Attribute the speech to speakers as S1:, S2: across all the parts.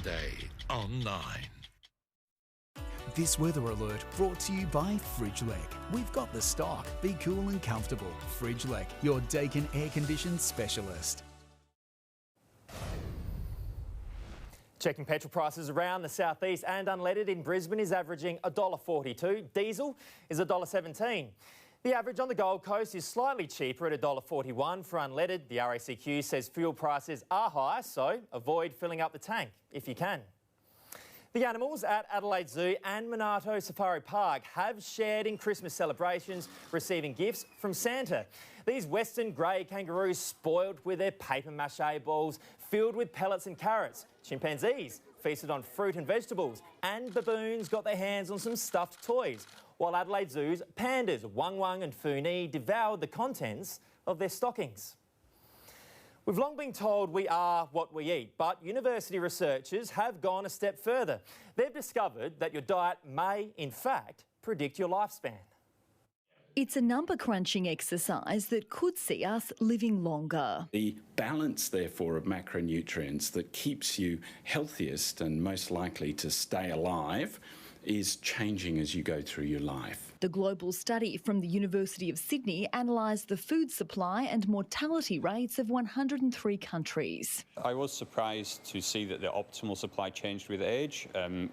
S1: Saturday on 9.
S2: This weather alert brought to you by Fridgelec. We've got the stock. Be cool and comfortable. Fridgelec, your Dakin air conditioned specialist.
S3: Checking petrol prices around the southeast, and unleaded in Brisbane is averaging $1.42. Diesel is $1.17. The average on the Gold Coast is slightly cheaper at $1.41 for unleaded. The RACQ says fuel prices are high, so avoid filling up the tank if you can. The animals at Adelaide Zoo and Monarto Safari Park have shared in Christmas celebrations, receiving gifts from Santa. These western grey kangaroos spoiled with their paper mache balls filled with pellets and carrots. Chimpanzees feasted on fruit and vegetables, and baboons got their hands on some stuffed toys, while Adelaide Zoo's pandas, Wang Wang and Funi, devoured the contents of their stockings. We've long been told we are what we eat, but university researchers have gone a step further. They've discovered that your diet may, in fact, predict your lifespan.
S4: It's a number crunching exercise that could see us living longer.
S5: The balance, therefore, of macronutrients that keeps you healthiest and most likely to stay alive is changing as you go through your life.
S4: The global study from the University of Sydney analysed the food supply and mortality rates of 103 countries.
S6: I was surprised to see that the optimal supply changed with age.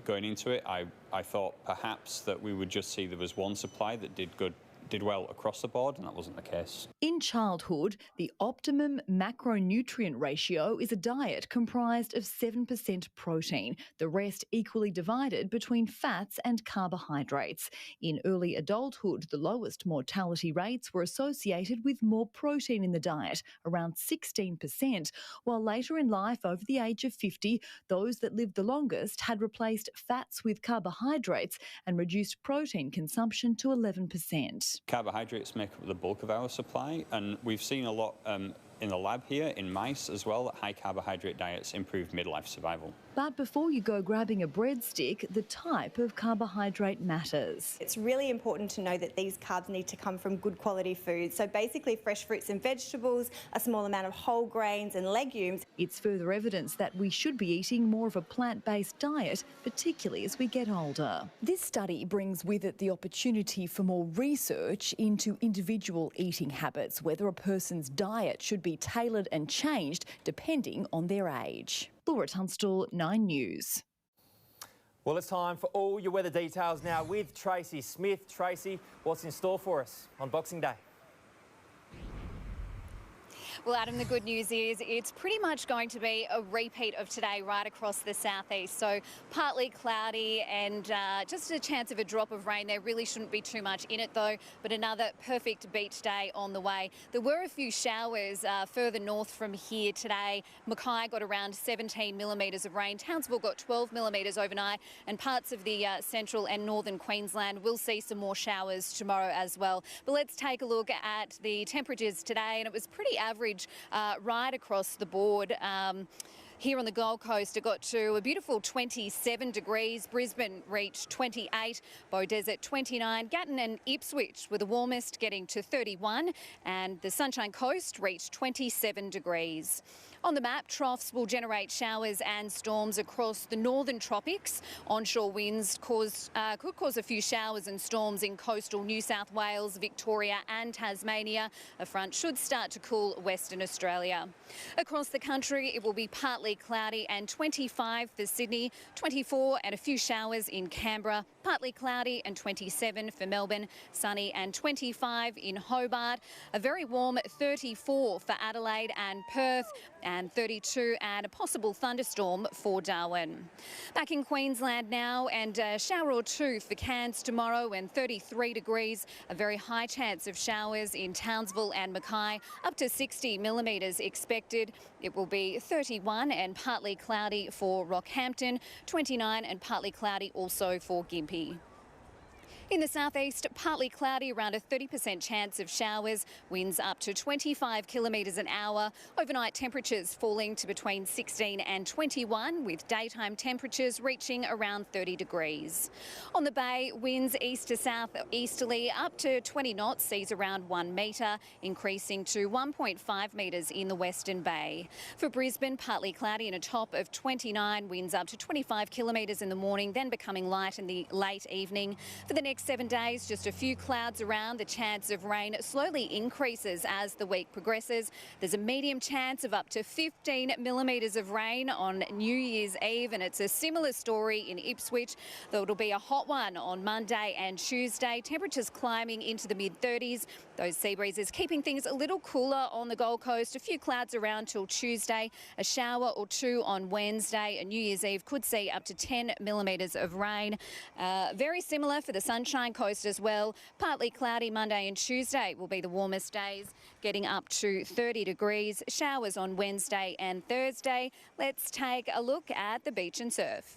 S6: Going into it, I thought perhaps that we would just see there was one supply that did well across the board, and that wasn't the case.
S4: In childhood, the optimum macronutrient ratio is a diet comprised of 7% protein, the rest equally divided between fats and carbohydrates. In early adulthood, the lowest mortality rates were associated with more protein in the diet, around 16%, while later in life, over the age of 50, those that lived the longest had replaced fats with carbohydrates and reduced protein consumption to 11%.
S6: Carbohydrates make up the bulk of our supply, and we've seen a lot in the lab here, in mice as well, that high carbohydrate diets improve midlife survival.
S4: But before you go grabbing a breadstick, the type of carbohydrate matters.
S7: It's really important to know that these carbs need to come from good quality foods. So basically fresh fruits and vegetables, a small amount of whole grains and legumes.
S4: It's further evidence that we should be eating more of a plant-based diet, particularly as we get older. This study brings with it the opportunity for more research into individual eating habits, whether a person's diet should be tailored and changed depending on their age. Laura Tunstall, 9 News.
S3: Well, it's time for all your weather details now with Tracey Smith. Tracey, what's in store for us on Boxing Day?
S8: Well, Adam, the good news is it's pretty much going to be a repeat of today right across the southeast. So partly cloudy and just a chance of a drop of rain. There really shouldn't be too much in it though, but another perfect beach day on the way. There were a few showers further north from here today. Mackay got around 17 millimetres of rain. Townsville got 12 millimetres overnight, and parts of the central and northern Queensland will see some more showers tomorrow as well. But let's take a look at the temperatures today, and it was pretty average right across the board. Here on the Gold Coast, it got to a beautiful 27 degrees. Brisbane reached 28, Beaudesert 29, Gatton and Ipswich were the warmest, getting to 31, and the Sunshine Coast reached 27 degrees. On the map, troughs will generate showers and storms across the northern tropics. Onshore winds could cause a few showers and storms in coastal New South Wales, Victoria and Tasmania. A front should start to cool Western Australia. Across the country, it will be partly cloudy and 25 for Sydney, 24 and a few showers in Canberra, partly cloudy and 27 for Melbourne, sunny and 25 in Hobart, a very warm 34 for Adelaide and Perth, and 32 and a possible thunderstorm for Darwin. Back in Queensland now, and a shower or two for Cairns tomorrow, and 33 degrees, a very high chance of showers in Townsville and Mackay, up to 60 millimetres expected. It will be 31 and partly cloudy for Rockhampton, 29 and partly cloudy also for Gympie. In the southeast, partly cloudy, around a 30% chance of showers, winds up to 25 kilometres an hour. Overnight temperatures falling to between 16 and 21, with daytime temperatures reaching around 30 degrees. On the bay, winds east to south easterly up to 20 knots, seas around 1 metre, increasing to 1.5 metres in the Western Bay. For Brisbane, partly cloudy and a top of 29, winds up to 25 kilometres in the morning, then becoming light in the late evening. For the next 7 days, just a few clouds around. The chance of rain slowly increases as the week progresses. There's a medium chance of up to 15 millimetres of rain on New Year's Eve, and it's a similar story in Ipswich, though it'll be a hot one on Monday and Tuesday. Temperatures climbing into the mid-30s. Those sea breezes keeping things a little cooler on the Gold Coast. A few clouds around till Tuesday. A shower or two on Wednesday. And New Year's Eve could see up to 10 millimetres of rain. Very similar for the Sunshine Coast as well. Partly cloudy Monday and Tuesday will be the warmest days, getting up to 30 degrees. Showers on Wednesday and Thursday. Let's take a look at the beach and surf.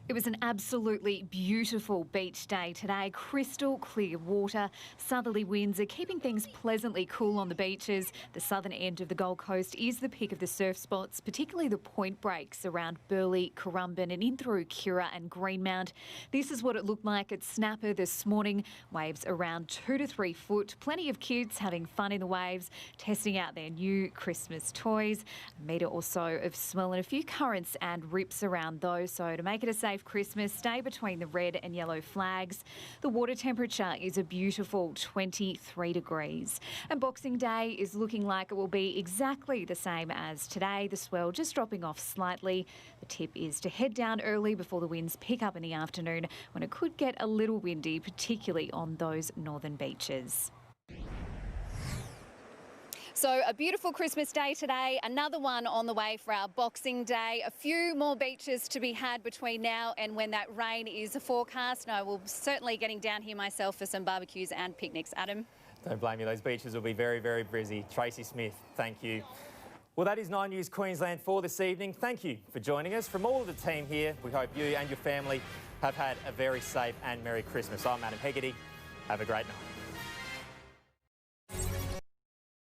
S8: It was an absolutely beautiful beach day today. Crystal clear water. Southerly winds are keeping things pleasantly cool on the beaches. The southern end of the Gold Coast is the pick of the surf spots, particularly the point breaks around Burleigh, Currumbin and in through Kira and Greenmount. This is what it looked like at Snapper this morning. Waves around 2 to 3 foot. Plenty of kids having fun in the waves, testing out their new Christmas toys. A metre or so of swell and a few currents and rips around those. So to make it a safe Christmas, stay between the red and yellow flags. The water temperature is a beautiful 23 degrees. And Boxing Day is looking like it will be exactly the same as today, the swell just dropping off slightly. The tip is to head down early before the winds pick up in the afternoon, when it could get a little windy, particularly on those northern beaches. So a beautiful Christmas day today, another one on the way for our Boxing Day. A few more beaches to be had between now and when that rain is forecast. No, we'll certainly getting down here myself for some barbecues and picnics. Adam?
S3: Don't blame you, those beaches will be very, very busy. Tracey Smith, thank you. Well, that is 9 News Queensland for this evening. Thank you for joining us. From all of the team here, we hope you and your family have had a very safe and Merry Christmas. I'm Adam Hegarty. Have a great night.